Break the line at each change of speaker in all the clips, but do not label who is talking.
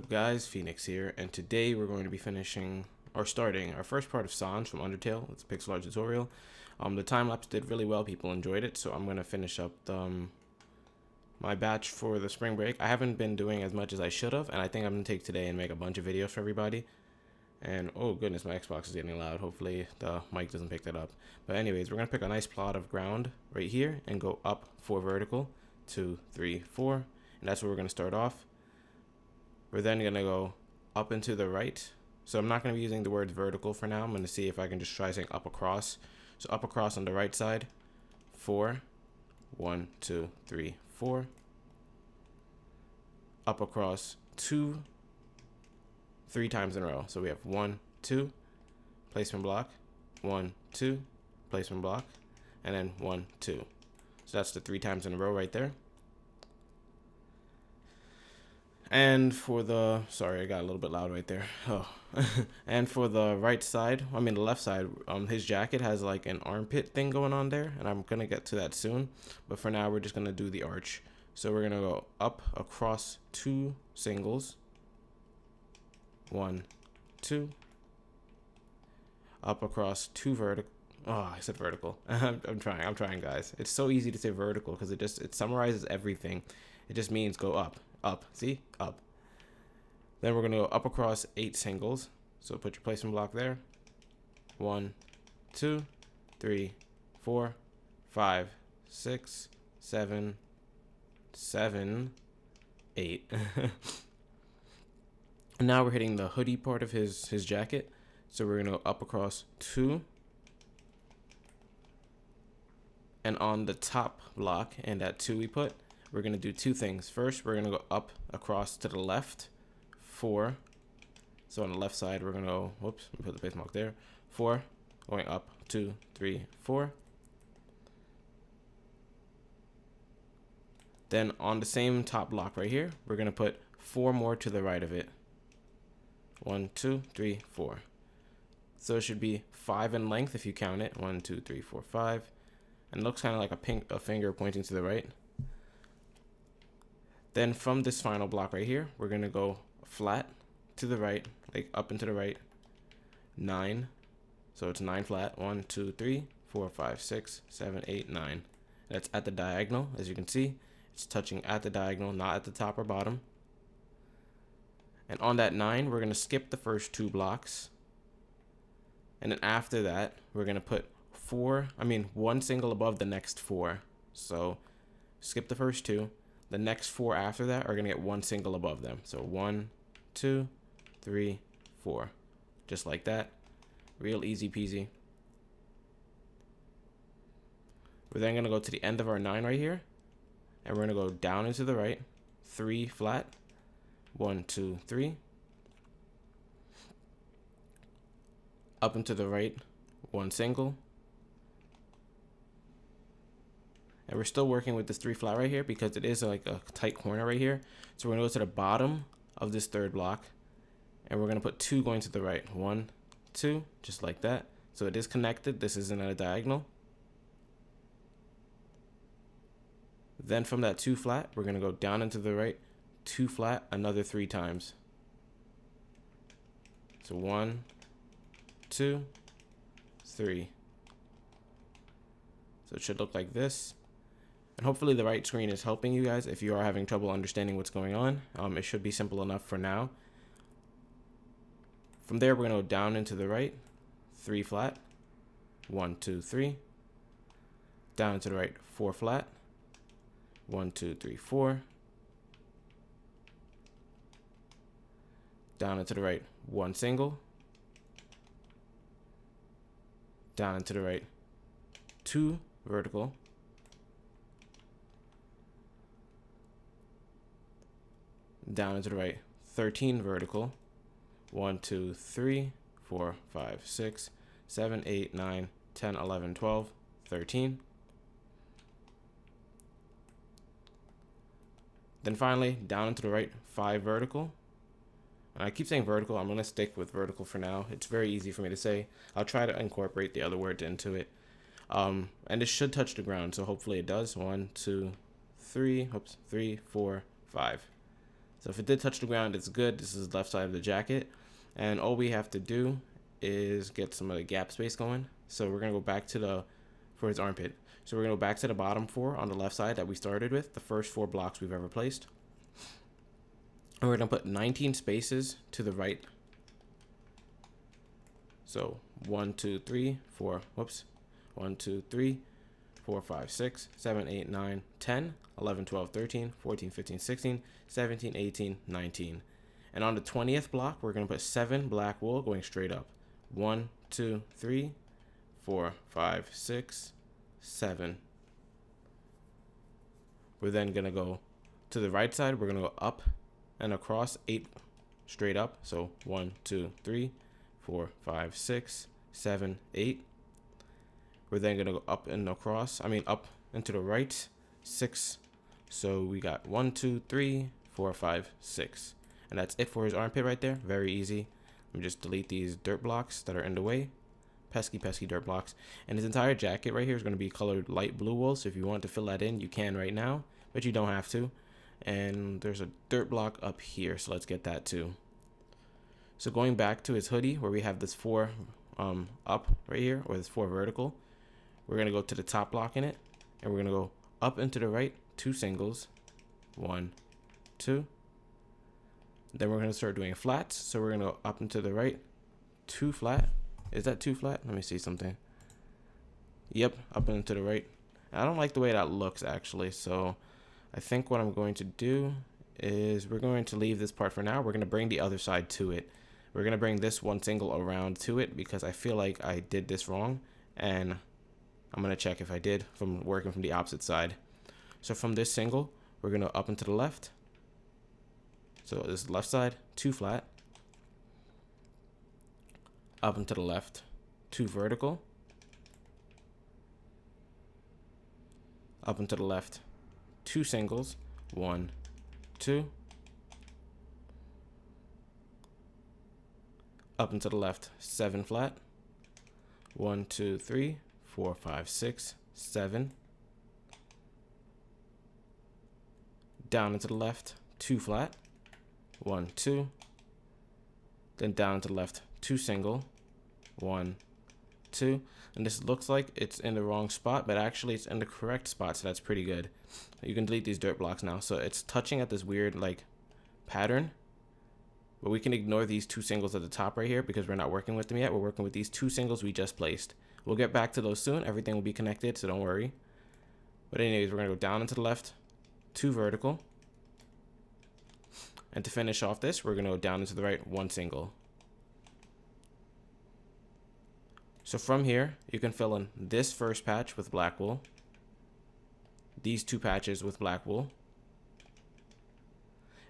up guys, Phoenix here, and today we're going to be finishing or starting our first part of Sans from Undertale. It's a pixel art tutorial. The time lapse did really well, people enjoyed it, so I'm going to finish up my batch for the spring break. I haven't been doing as much as I should have, and I think I'm going to take today and make a bunch of videos for everybody. And oh goodness, my Xbox is getting loud. Hopefully the mic doesn't pick that up. But anyways, we're going to pick a nice plot of ground right here and go up 4 vertical, 2, 3, 4, and that's where we're going to start off. We're then going to go up and to the right. So I'm not going to be using the word vertical for now. I'm going to see if I can just try saying up across. So up across on the right side, 4, 1, 2, 3, 4. Up across 2, 3 times in a row. So we have 1, 2, placement block, 1, 2, placement block, and then 1, 2. So that's the 3 times in a row right there. And for the, sorry, I got a little bit loud right there. Oh, and for the right side, I mean the left side, his jacket has like an armpit thing going on there, and I'm gonna get to that soon. But for now, we're just gonna do the arch. So we're gonna go up across 2 singles, 1, 2, up across 2 vertical. Oh, I said vertical. I'm trying, guys. It's so easy to say vertical because it summarizes everything. It just means go up. Up, see? Up. Then we're going to go up across 8 singles. So put your placement block there. 1, 2, 3, 4, 5, 6, 7, 8. And now we're hitting the hoodie part of his jacket. So we're going to go up across 2. And on the top block, and that 2 we put, we're going to do 2 things. First, we're going to go up across to the left, 4. So on the left side, we're going to go, whoops, let me put the place mark there, 4, going up, 2, 3, 4. Then on the same top block right here, we're going to put 4 more to the right of it. 1, 2, 3, 4. So it should be 5 in length if you count it. 1, 2, 3, 4, 5. And it looks kind of like a finger pointing to the right. Then from this final block right here, we're going to go flat to the right, like up and to the right, 9. So it's 9 flat. 1, 2, 3, 4, 5, 6, 7, 8, 9. That's at the diagonal. As you can see, it's touching at the diagonal, not at the top or bottom. And on that 9, we're going to skip the first 2 blocks. And then after that, we're going to put 1 single above the next 4. So skip the first 2. The next 4 after that are going to get 1 single above them. So 1, 2, 3, 4. Just like that. Real easy peasy. We're then going to go to the end of our 9 right here. And we're going to go down and to the right. 3 flat. 1, 2, 3. Up and to the right. 1 single. And we're still working with this 3 flat right here because it is like a tight corner right here. So we're going to go to the bottom of this 3rd block. And we're going to put 2 going to the right. 1, 2, just like that. So it is connected. This isn't at a diagonal. Then from that 2 flat, we're going to go down into the right. 2 flat, another 3 times. So 1, 2, 3. So it should look like this. And hopefully the right screen is helping you guys if you are having trouble understanding what's going on. It should be simple enough for now. From there, we're going to go down into the right, 3 flat, 1, 2, 3. Down into the right, 4 flat, 1, 2, 3, 4. Down into the right, 1 single. Down into the right, 2 vertical. Down into the right, 13 vertical. 1, 2, 3, 4, 5, 6, 7, 8, 9, 10, 11, 12, 13. Then finally, down into the right, 5 vertical. And I keep saying vertical. I'm going to stick with vertical for now. It's very easy for me to say. I'll try to incorporate the other words into it. And it should touch the ground, so hopefully it does. 1, 2, 3, 3, 4, 5. So if it did touch the ground, it's good. This is the left side of the jacket. And all we have to do is get some of the gap space going. So we're going to go back to for his armpit. So we're going to go back to the bottom 4 on the left side that we started with, the first 4 blocks we've ever placed. And we're going to put 19 spaces to the right. So 1, 2, 3, 4, whoops. 1, 2, 3, 4, 5, 6, 7, 8, 9, 10, 11, 12, 13, 14, 15, 16, 17, 18, 19. And on the 20th block, we're going to put 7 black wool going straight up. 1, 2, 3, 4, 5, 6, 7. We're then going to go to the right side. We're going to go up and across 8 straight up. So 1, 2, 3, 4, 5, 6, 7, 8. We're then going to go up and across, up and to the right, 6. So we got 1, 2, 3, 4, 5, 6. And that's it for his armpit right there. Very easy. Let me just delete these dirt blocks that are in the way. Pesky dirt blocks. And his entire jacket right here is going to be colored light blue wool. So if you want to fill that in, you can right now, but you don't have to. And there's a dirt block up here. So let's get that too. So going back to his hoodie where we have this 4 up right here, or this 4 vertical. We're going to go to the top block in it, and we're going to go up and to the right, 2 singles, 1, 2. Then we're going to start doing flats. So we're going to go up and to the right, 2 flat. Is that 2 flat? Let me see something. Yep, up and to the right. I don't like the way that looks actually. So I think what I'm going to do is we're going to leave this part for now. We're going to bring the other side to it. We're going to bring this 1 single around to it because I feel like I did this wrong. And I'm going to check if I did from working from the opposite side. So from this single, we're going to up and to the left. So this is left side, 2 flat. Up and to the left, 2 vertical. Up and to the left, 2 singles, 1, 2. Up and to the left, 7 flat. 1, 2, 3, 4, 5, 6, 7. Down and to the left, 2 flat. 1, 2. Then down to the left, 2 single. 1, 2. And this looks like it's in the wrong spot, but actually it's in the correct spot, so that's pretty good. You can delete these dirt blocks now. So it's touching at this weird pattern. But we can ignore these 2 singles at the top right here because we're not working with them yet. We're working with these 2 singles we just placed. We'll get back to those soon. Everything will be connected, so don't worry. But anyways, we're going to go down and to the left, 2 vertical. And to finish off this, we're going to go down and to the right, 1 single. So from here, you can fill in this first patch with black wool. These 2 patches with black wool.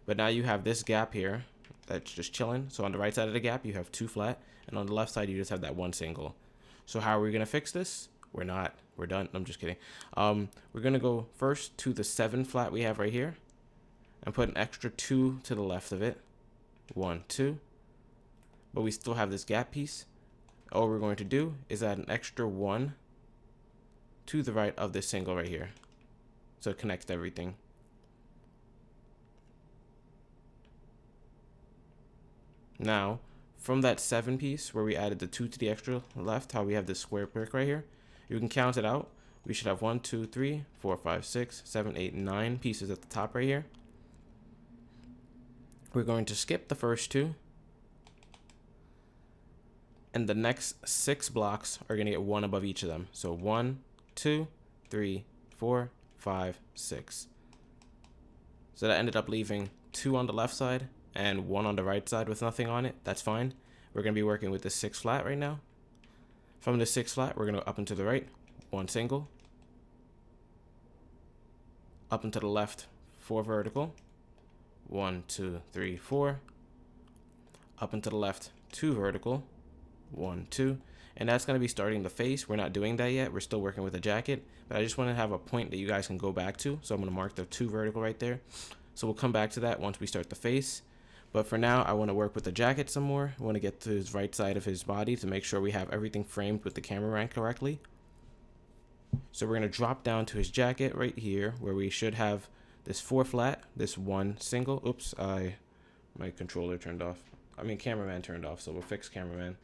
But now you have this gap here that's just chilling. So on the right side of the gap, you have 2 flat. And on the left side, you just have that 1 single. So how are we going to fix this? We're not. We're done. I'm just kidding. We're going to go first to the 7 flat we have right here. And put an extra 2 to the left of it. 1, 2. But we still have this gap piece. All we're going to do is add an extra 1 to the right of this single right here. So it connects everything. Now, from that 7 piece where we added the 2 to the extra left, how we have this square brick right here, you can count it out. We should have 1, 2, 3, 4, 5, 6, 7, 8, 9 pieces at the top right here. We're going to skip the first 2. And the next 6 blocks are going to get 1 above each of them. So 1, 2, 3, 4, 5, 6. So that ended up leaving 2 on the left side and 1 on the right side with nothing on it. That's fine. We're going to be working with the 6 flat right now. From the 6 flat, we're going to go up and to the right, 1 single. Up and to the left, 4 vertical. 1, 2, 3, 4. Up and to the left, 2 vertical. 1, 2. And that's going to be starting the face. We're not doing that yet. We're still working with the jacket. But I just want to have a point that you guys can go back to. So I'm going to mark the 2 vertical right there. So we'll come back to that once we start the face. But for now, I want to work with the jacket some more. I want to get to his right side of his body to make sure we have everything framed with the camera rank correctly. So we're going to drop down to his jacket right here where we should have this 4 flat, this 1 single. Oops, my controller turned off. Cameraman turned off, so we'll fix cameraman.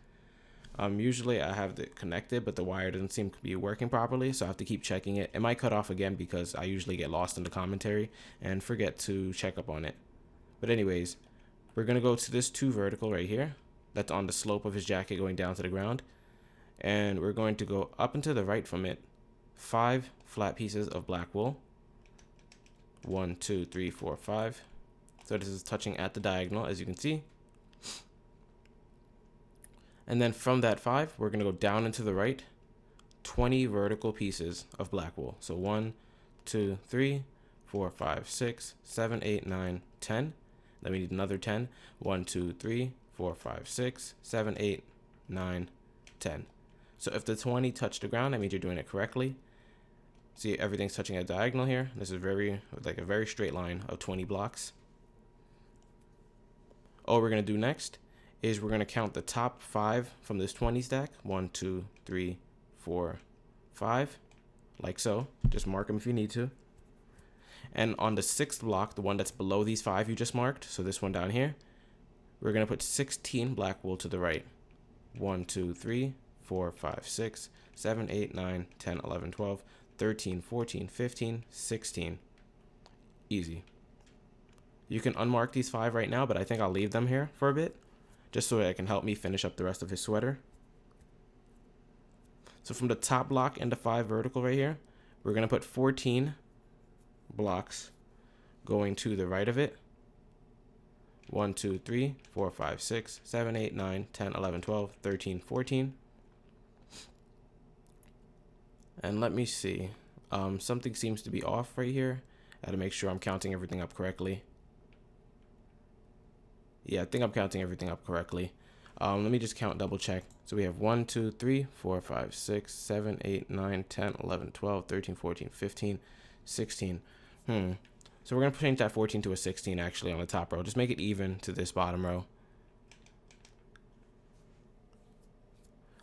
Usually I have it connected, but the wire doesn't seem to be working properly, so I have to keep checking it. It might cut off again because I usually get lost in the commentary and forget to check up on it. But anyways, we're going to go to this 2 vertical right here. That's on the slope of his jacket going down to the ground. And we're going to go up and to the right from it, 5 flat pieces of black wool. 1, 2, 3, 4, 5. So this is touching at the diagonal, as you can see. And then from that 5, we're going to go down and to the right, 20 vertical pieces of black wool. So 1, 2, 3, 4, 5, 6, 7, 8, 9, 10. Then we need another 10. 1, 2, 3, 4, 5, 6, 7, 8, 9, 10. So if the 20 touch the ground, that means you're doing it correctly. See, everything's touching at diagonal here. This is like a very straight line of 20 blocks. All we're going to do next is we're going to count the top 5 from this 20 stack. 1, 2, 3, 4, 5. Like so. Just mark them if you need to. And on the 6th block, the one that's below these 5 you just marked, so this one down here, we're going to put 16 black wool to the right. 1, 2, 3, 4, 5, 6, 7, 8, 9, 10, 11, 12, 13, 14, 15, 16. Easy. You can unmark these 5 right now, but I think I'll leave them here for a bit, just so it can help me finish up the rest of his sweater. So from the top block into 5 vertical right here, we're going to put 14 blocks going to the right of it. 1, 2, 3, 4, 5, 6, 7, 8, 9, 10, 11, 12, 13, 14. And let me see. Something seems to be off right here. I gotta make sure I'm counting everything up correctly. Yeah, I think I'm counting everything up correctly. Let me just count, double check. So we have 1, 2, 3, 4, 5, 6, 7, 8, 9, 10, 11, 12, 13, 14, 15, 16. So we're going to change that 14 to a 16 actually on the top row. Just make it even to this bottom row.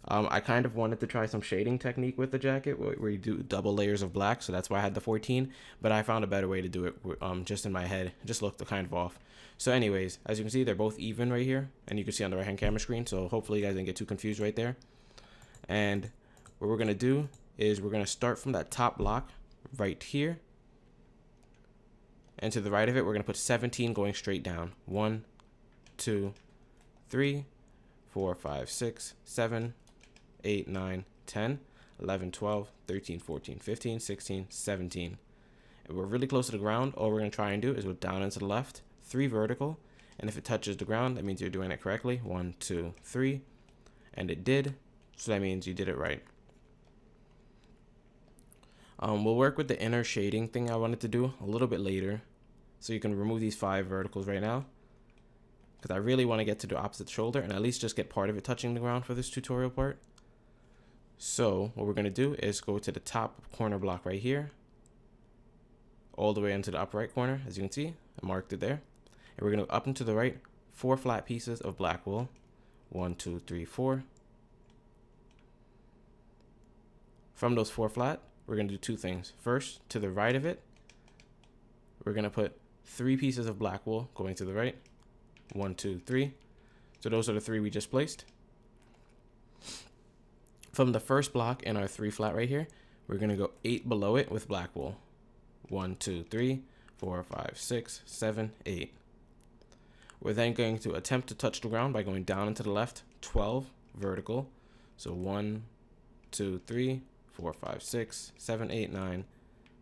I kind of wanted to try some shading technique with the jacket where you do double layers of black, so that's why I had the 14, but I found a better way to do it just in my head. It just looked kind of off. So anyways, as you can see, they're both even right here, and you can see on the right hand camera screen, so hopefully you guys didn't get too confused right there. And what we're going to do is we're going to start from that top block right here, and to the right of it, we're going to put 17 going straight down. 1, 2, 3, 4, 5, 6, 7, 8, 9, 10, 11, 12, 13, 14, 15, 16, 17. And we're really close to the ground. All we're going to try and do is go down and to the left, 3 vertical. And if it touches the ground, that means you're doing it correctly. 1, 2, 3. And it did. So that means you did it right. We'll work with the inner shading thing I wanted to do a little bit later. So you can remove these 5 verticals right now, because I really want to get to the opposite shoulder and at least just get part of it touching the ground for this tutorial part. So what we're going to do is go to the top corner block right here, all the way into the upper right corner. As you can see, I marked it there. And we're going to go up and to the right, 4 flat pieces of black wool. 1, 2, 3, 4. From those 4 flat, we're going to do 2 things. First, to the right of it, we're going to put 3 pieces of black wool going to the right. 1, 2, 3. So those are the 3 we just placed. From the first block in our 3 flat right here, we're going to go 8 below it with black wool. 1, 2, 3, 4, 5, 6, 7, 8. We're then going to attempt to touch the ground by going down and to the left, 12 vertical. So 1, 2, 3, 4, 5, 6, 7, 8, 9,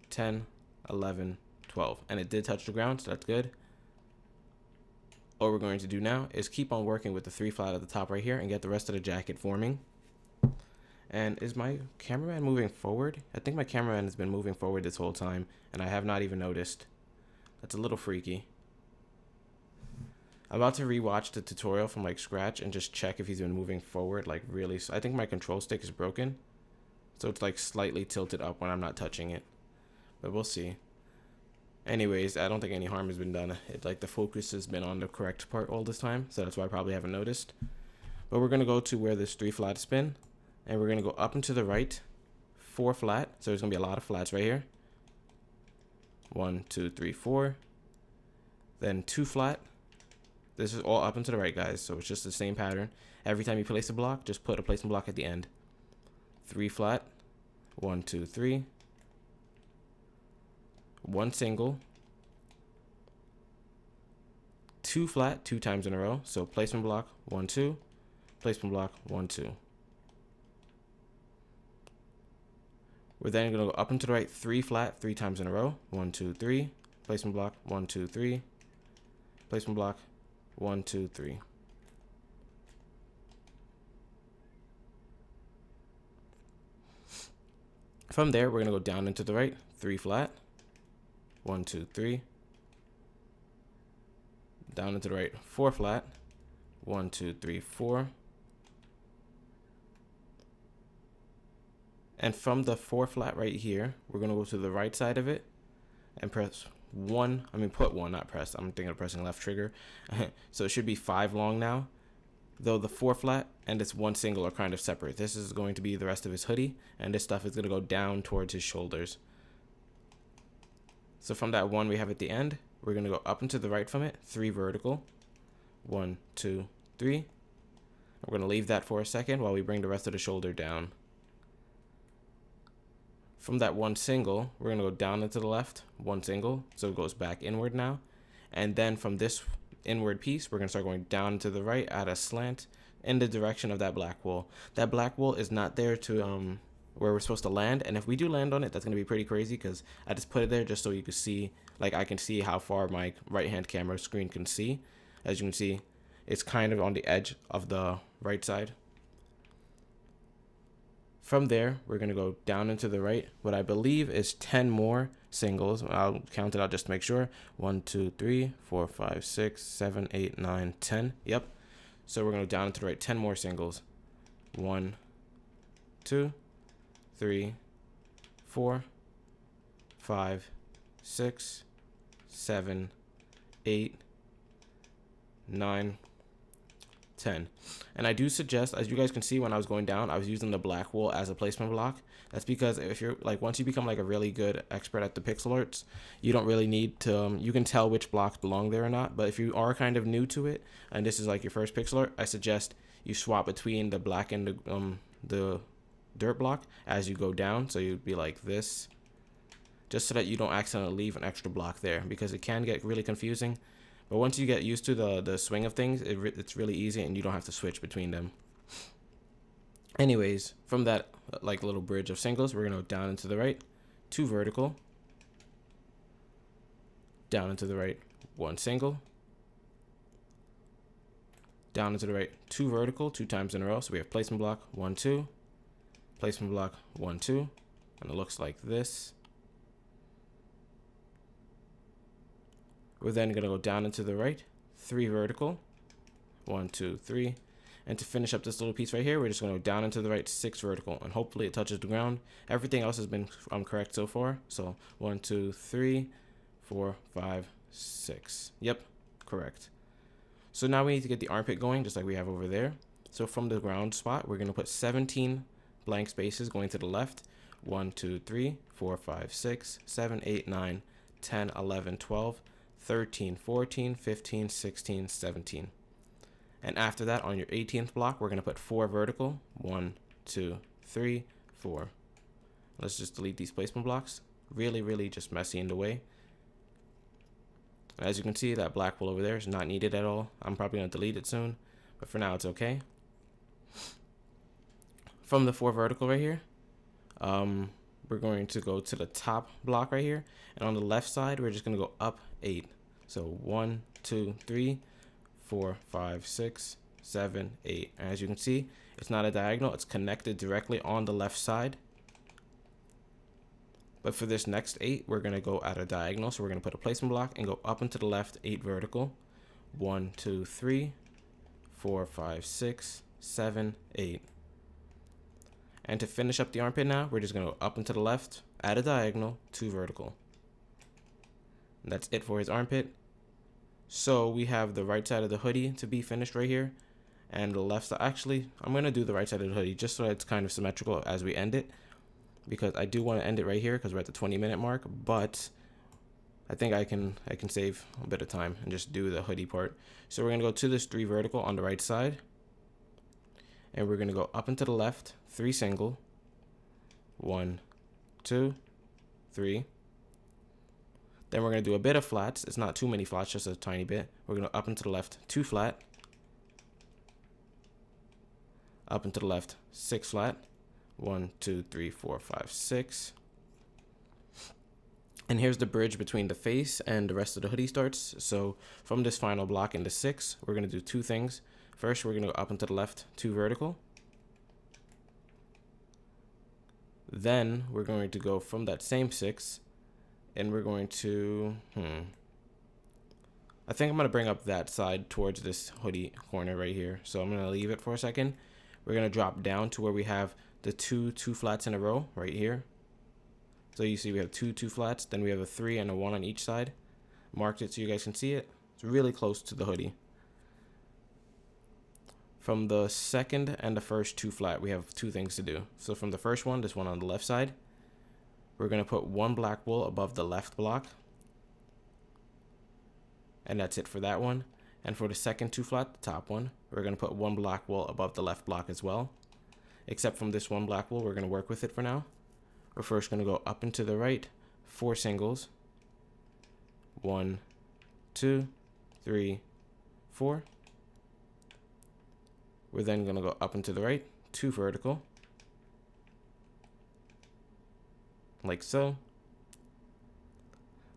10, 11, 12. And it did touch the ground, so that's good. All we're going to do now is keep on working with the 3 flat at the top right here and get the rest of the jacket forming. And is my cameraman moving forward? I think my cameraman has been moving forward this whole time, and I have not even noticed. That's a little freaky. I'm about to rewatch the tutorial from like scratch and just check if he's been moving forward like really. I think my control stick is broken, so it's like slightly tilted up when I'm not touching it, but we'll see. Anyways, I don't think any harm has been done. Like the focus has been on the correct part all this time, so that's why I probably haven't noticed. But we're gonna go to where this 3 flat spin, and we're gonna go up and to the right, 4 flat. So there's gonna be a lot of flats right here. 1, 2, 3, 4. Then 2 flat. This is all up and to the right, guys, so it's just the same pattern. Every time you place a block, just put a placement block at the end. 3 flat. 1, 2, 3. 1 single. 2 flat 2 times in a row. So placement block 1, 2. Placement block 1, 2. We're then going to go up and to the right 3 flat 3 times in a row. 1, 2, 3. Placement block 1, 2, 3. Placement block 1, 2, 3. From there, we're going to go down and to the right 3 flat. 1, 2, 3. Down and to the right 4 flat. 1, 2, 3, 4. And from the 4 flat right here, we're going to go to the right side of it and press 1. I mean, put 1, not press. I'm thinking of pressing left trigger. So it should be 5 long now. Though the 4 flat and this 1 single are kind of separate. This is going to be the rest of his hoodie, and this stuff is going to go down towards his shoulders. So from that 1 we have at the end, we're going to go up and to the right from it, 3 vertical. 1, 2, 3. We're going to leave that for a second while we bring the rest of the shoulder down. From that 1 single, we're going to go down and to the left, 1 single, so it goes back inward now. And then from this inward piece, we're going to start going down to the right at a slant in the direction of that black wool. That black wool is not there to where we're supposed to land, and if we do land on it, that's going to be pretty crazy because I just put it there just so you can see, like I can see how far my right hand camera screen can see. As you can see, it's kind of on the edge of the right side. From there, we're going to go down and to the right, what I believe is 10 more singles. I'll count it out just to make sure. 1, 2, 3, 4, 5, 6, 7, 8, 9, 10. Yep. So we're going to go down and to the right 10 more singles. 1, 2, 3, 4, 5, 6, 7, 8, 9, 10. And I do suggest, as you guys can see when I was going down, I was using the black wool as a placement block. That's because if you're like, once you become like a really good expert at the pixel arts, you don't really need to, you can tell which blocks belong there or not. But if you are kind of new to it and this is like your first pixel art, I suggest you swap between the black and the dirt block as you go down. So you'd be like this, just so that you don't accidentally leave an extra block there, because it can get really confusing. But once you get used to the swing of things, it's really easy and you don't have to switch between them. Anyways, from that like little bridge of singles, we're going to go down and to the right, 2 vertical. Down and to the right, 1 single. Down and to the right, 2 vertical, 2 times in a row. So we have placement block, 1, 2. Placement block, 1, 2. And it looks like this. We're then going to go down and to the right, 3 vertical, 1, 2, 3. And to finish up this little piece right here, we're just going to go down and to the right, 6 vertical, and hopefully it touches the ground. Everything else has been correct so far. So 1, 2, 3, 4, 5, 6. Yep, correct. So now we need to get the armpit going, just like we have over there. So from the ground spot, we're going to put 17 blank spaces going to the left. 1, 2, 3, 4, 5, 6, 7, 8, 9, 10, 11, 12. 13, 14, 15, 16, 17. And after that, on your 18th block, we're going to put 4 vertical. 1, 2, 3, 4. Let's just delete these placement blocks. Really just messy in the way. As you can see, that black wool over there is not needed at all. I'm probably going to delete it soon, but for now it's okay. From the 4 vertical right here, we're going to go to the top block right here. And on the left side, we're just going to go up 8. So 1, 2, 3, 4, 5, 6, 7, 8. And as you can see, it's not a diagonal. It's connected directly on the left side. But for this next 8, we're going to go at a diagonal. So we're going to put a placement block and go up and to the left, 8 vertical. 1, 2, 3, 4, 5, 6, 7, 8. And to finish up the armpit now, we're just going to go up and to the left, at a diagonal, 2 vertical. And that's it for his armpit. So we have the right side of the hoodie to be finished right here. And the left side, actually, I'm going to do the right side of the hoodie just so that it's kind of symmetrical as we end it. Because I do want to end it right here because we're at the 20-minute mark. But I think I can save a bit of time and just do the hoodie part. So we're gonna go to this 3 vertical on the right side, and we're gonna go up and to the left, 3 single, 1, 2, 3. Then we're gonna do a bit of flats. It's not too many flats, just a tiny bit. We're gonna up and to the left, 2 flat, up and to the left, 6 flat, 1, 2, 3, 4, 5, 6. And here's the bridge between the face and the rest of the hoodie starts. So from this final block into 6, we're going to do 2 things. First, we're going to go up and to the left, 2 vertical. Then we're going to go from that same 6, and we're going to, I think I'm going to bring up that side towards this hoodie corner right here. So I'm going to leave it for a second. We're going to drop down to where we have the 2 flats in a row right here. So you see we have 2 flats, then we have a 3 and a 1 on each side. Marked it so you guys can see it. It's really close to the hoodie. From the second and the first 2 flat, we have 2 things to do. So from the first one, this one on the left side, we're going to put 1 black wool above the left block. And that's it for that one. And for the second 2 flat, the top one, we're going to put 1 black wool above the left block as well. Except from this 1 black wool, we're going to work with it for now. We're first going to go up and to the right, 4 singles, 1, 2, 3, 4. We're then going to go up and to the right, 2 vertical, like so.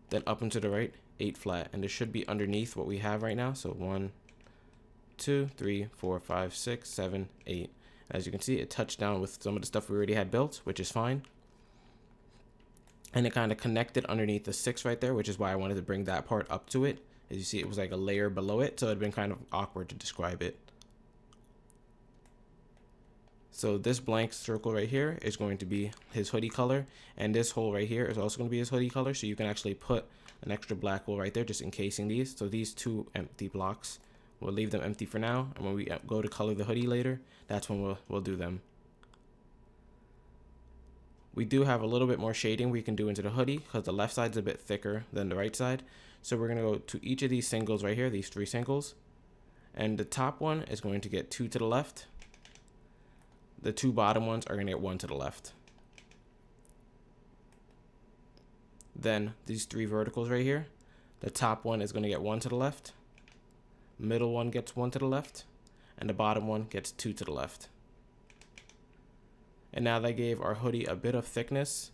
Then up and to the right, 8 flat, and this should be underneath what we have right now. So 1, 2, 3, 4, 5, 6, 7, 8. As you can see, it touched down with some of the stuff we already had built, which is fine. And it kind of connected underneath the 6 right there, which is why I wanted to bring that part up to it. As you see, it was like a layer below it, so it'd been kind of awkward to describe it. So this blank circle right here is going to be his hoodie color, and this hole right here is also going to be his hoodie color, so you can actually put an extra black wool right there just encasing these. So these 2 empty blocks, we'll leave them empty for now, and when we go to color the hoodie later, that's when we'll do them. We do have a little bit more shading we can do into the hoodie because the left side's a bit thicker than the right side. So we're going to go to each of these singles right here, these 3 singles. And the top one is going to get 2 to the left. The 2 bottom ones are going to get 1 to the left. Then these 3 verticals right here, the top one is going to get 1 to the left. Middle one gets 1 to the left. And the bottom one gets 2 to the left. And now that gave our hoodie a bit of thickness.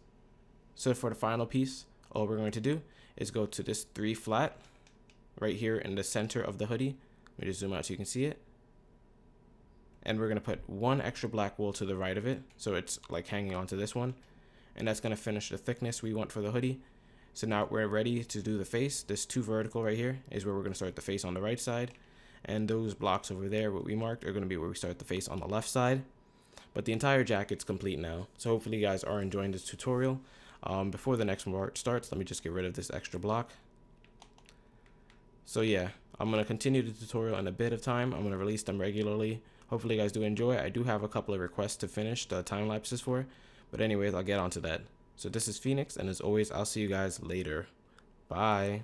So for the final piece, all we're going to do is go to this 3 flat right here in the center of the hoodie. Let me just zoom out so you can see it. And we're going to put 1 extra black wool to the right of it, so it's like hanging onto this one. And that's going to finish the thickness we want for the hoodie. So now we're ready to do the face. This 2 vertical right here is where we're going to start the face on the right side. And those blocks over there, what we marked, are going to be where we start the face on the left side. But the entire jacket's complete now. So hopefully you guys are enjoying this tutorial. Before the next part starts, let me just get rid of this extra block. So yeah, I'm going to continue the tutorial in a bit of time. I'm going to release them regularly. Hopefully you guys do enjoy. I do have a couple of requests to finish the time lapses for. But anyways, I'll get on to that. So this is Phoenix, and as always, I'll see you guys later. Bye.